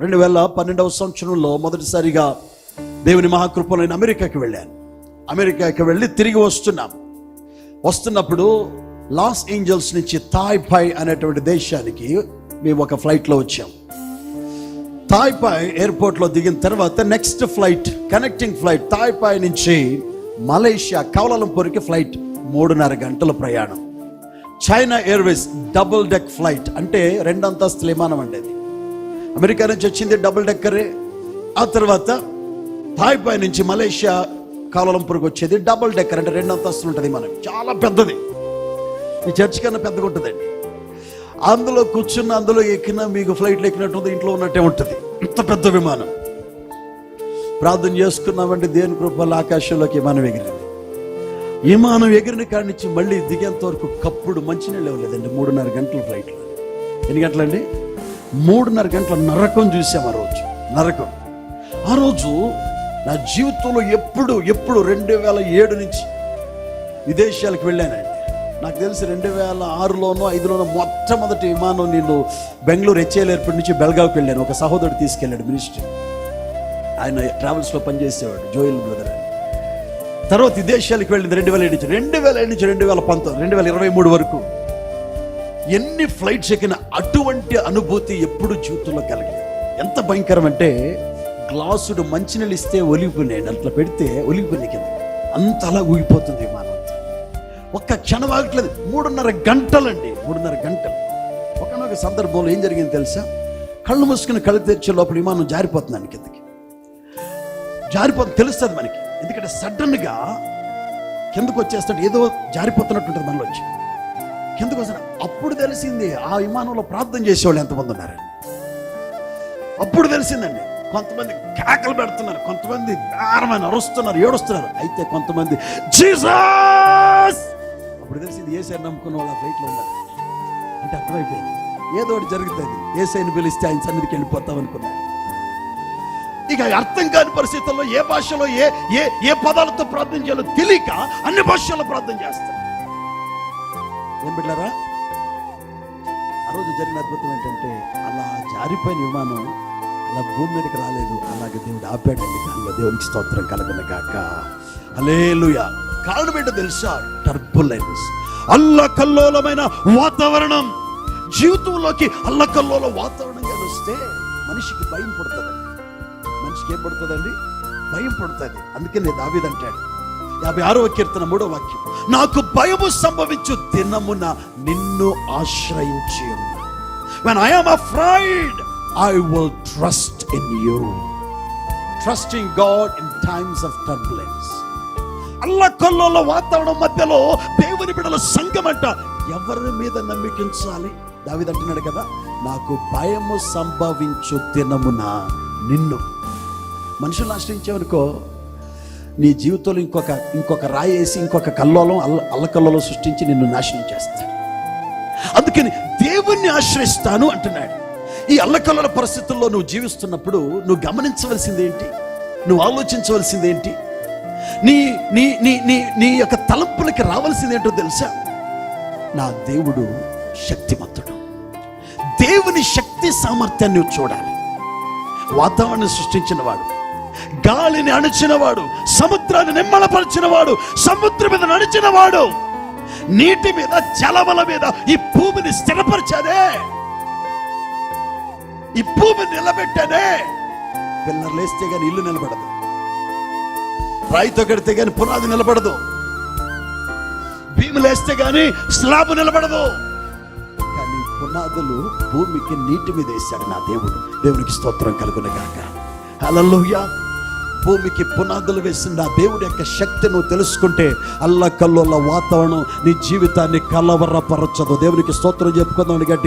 2012వ సంవత్సరంలో మొదటిసారిగా దేవుని మహాకృపలో నేను అమెరికాకి వెళ్ళాను. అమెరికాకి వెళ్ళి తిరిగి వస్తున్నప్పుడు లాస్ ఏంజల్స్ నుంచి తాయ్పాయ్ అనేటువంటి దేశానికి మేము ఒక ఫ్లైట్లో వచ్చాం. తాయ్పాయ్ ఎయిర్పోర్ట్లో దిగిన తర్వాత నెక్స్ట్ ఫ్లైట్, కనెక్టింగ్ ఫ్లైట్ తాయ్పాయ్ నుంచి మలేషియా కౌలాలంపూర్కి ఫ్లైట్ 3.5 గంటల ప్రయాణం. China Airways double deck flight, అంటే 2 అంతస్తుల విమానం అండి అది. అమెరికా నుంచి వచ్చింది డబుల్ డెక్కరే. ఆ తర్వాత తాయ్పాయ్ నుంచి మలేషియా కౌలాలంపూర్కి వచ్చేది డబుల్ డెక్కర్, అంటే 2 అంతస్తులు ఉంటుంది విమానం. చాలా పెద్దది, ఈ చర్చ్ కన్నా పెద్దగా ఉంటుందండి. అందులో కూర్చున్న, అందులో ఎక్కినా మీకు ఫ్లైట్లో ఎక్కినట్టు ఇంట్లో ఉన్నట్టే ఉంటుంది, ఇంత పెద్ద విమానం. ప్రార్థన చేసుకున్నామంటే దేవుని కృపలో ఆకాశంలోకి విమానం ఎగిరింది. విమానం ఎగిరిన కాడి నుంచి మళ్ళీ దిగేంత వరకు కప్పుడు మంచినీళ్ళు ఇవ్వలేదండి. 3.5 గంటల ఫ్లైట్లో. ఎన్ని గంటలండి? 3.5 గంటల నరకం చూసాం ఆ రోజు. నరకం. ఆ రోజు నా జీవితంలో ఎప్పుడు 2007 నుంచి విదేశాలకు వెళ్ళానండి. నాకు తెలిసి 2006లోనో 2005లోనో మొట్టమొదటి విమానం నేను బెంగళూరు హెచ్ఏఎల్ ఎయిర్పోర్ట్ నుంచి బెల్గావ్కి వెళ్ళాను. ఒక సహోదరుడు తీసుకెళ్ళాడు, మినిస్ట్రీ. ఆయన ట్రావెల్స్లో పనిచేసేవాడు, జోయల్ బ్రదర్ అని. తర్వాత విదేశాలకు వెళ్ళింది 2007 నుంచి 2023 వరకు. ఎన్ని ఫ్లైట్స్ ఎక్కిన అటువంటి అనుభూతి ఎప్పుడు జీవితంలో కలిగింది. ఎంత భయంకరం అంటే, గ్లాసుడు మంచినీళ్ళు ఇస్తే ఒలిగిపోయినాయండి, అట్లా పెడితే ఒలిగిపోయినాయి కింద, అంతలా ఊగిపోతుంది విమానం. ఒక్క క్షణం ఆగట్లేదు. 3.5 గంటలండి, 3.5 గంటలు. ఒకనొక సందర్భంలో ఏం జరిగింది తెలుసా? కళ్ళు మూసుకుని కళ్ళు తెరిచే లోపల విమానం జారిపోతుందండి కిందకి. జారిపోతుంది తెలుస్తుంది మనకి, ఎందుకంటే సడన్గా కిందకు వచ్చేస్తాడు, ఏదో జారిపోతున్నట్టు ఉంటుంది మనలో వచ్చి కిందకు వస్తాడు. అప్పుడు తెలిసింది ఆ విమానంలో ప్రార్థన చేసేవాళ్ళు ఎంతమంది ఉన్నారని. అప్పుడు తెలిసిందండి. కొంతమంది కేకలు పెడుతున్నారు, కొంతమంది భారమైన అరుస్తున్నారు, ఏడుస్తున్నారు. అయితే కొంతమంది జీసస్. అప్పుడు తెలిసింది యేసయ్య నమ్ముకున్న వాళ్ళు ఆ ఫ్లైట్లో ఉన్నారు. అంటే అర్థమైపోయింది, ఏదో ఒకటి జరుగుతుంది, యేసయ్యని పిలిస్తే ఆయన సన్నిధికి వెళ్ళిపోతాం అనుకున్నారు. ఇక అర్థం కాని పరిస్థితుల్లో ఏ భాషలో ఏ పదాలతో ప్రార్థన చేయాలో తెలియక అన్ని భాషల్లో ప్రార్థన చేస్తారు. ఏం బిడ్డారా, ఆ రోజు జరిగిన అద్భుతం ఏంటంటే, అలా జారిపోయిన విమానం అలా భూమి మీదకి రాలేదు, అలాగే దేవుడు ఆపాడండి గాలిలో. దేవునికి స్తోత్రం కలుగును గాక. హల్లెలూయా. కారణం ఏంటో తెలుసా? టర్బులెన్స్, అల్లకల్లోలమైన వాతావరణం. జీవితంలోకి అల్లకల్లోల వాతావరణంగా వస్తే మనిషికి భయం పడుతుందండి. మనిషికి ఏం పడుతుందండి? భయం పడుతుంది. అందుకని దావీదు అంటాడు 56వ కీర్తన 3వ వాక్యం, నాకు భయము సంభవించు దినమున నిన్ను ఆశ్రయించి ఉన్నా. When I am afraid, I will trust in you. Trusting God in times of turbulence. అల్లకల్లోల వాతావరణం మధ్యలో దేవుని బిడ్డల సంఘం అంట ఎవరి మీద నమ్మికించాలి? దావీదు అంటున్నాడు కదా, నాకు భయము సంభవించు దినమున నిన్ను. మనుషులు ఆశ్రయించావనుకో, నీ జీవితంలో ఇంకొక రాయి వేసి ఇంకొక అల్లకల్లోలం సృష్టించి నిన్ను నాశనం చేస్తాడు. అందుకని దేవుణ్ణి ఆశ్రయిస్తాను అంటున్నాడు. ఈ అల్లకల్లోల పరిస్థితుల్లో నువ్వు జీవిస్తున్నప్పుడు నువ్వు గమనించవలసింది ఏంటి? నువ్వు ఆలోచించవలసింది ఏంటి? నీ నీ నీ నీ నీ యొక్క తలంపులకి రావాల్సింది ఏంటో తెలుసా? నా దేవుడు శక్తిమంతుడు. దేవుని శక్తి సామర్థ్యాన్ని నువ్వు చూడాలి. వాతావరణం సృష్టించిన వాడు, గాలిని అణిచినవాడు, సముద్రాన్ని నిమ్మలపరిచినవాడు, సముద్రం మీద నడిచినవాడు, నీటి మీద జలముల మీద ఈ భూమిని స్థిరపరిచాడే, ఈ భూమిని నిలబెట్టానే. పిల్లర్లు వేస్తే గాని ఇల్లు నిలబడదు, రాయితో కడితే గాని పునాది నిలబడదు, భీములు వేస్తే గాని స్లాబ్ నిలబడదు. కానీ పునాదులు భూమికి నీటి మీద వేశాడు నా దేవుడు. దేవునికి స్తోత్రం కలుగును గాక. హల్లెలూయా. భూమికి పునాదులు వేసిన నా దేవుడి యొక్క శక్తి నువ్వు తెలుసుకుంటే అల్లకల్లోల వాతావరణం నీ జీవితాన్ని కలవరపరచదు. దేవునికి స్తోత్రం చెప్పుకుందాం.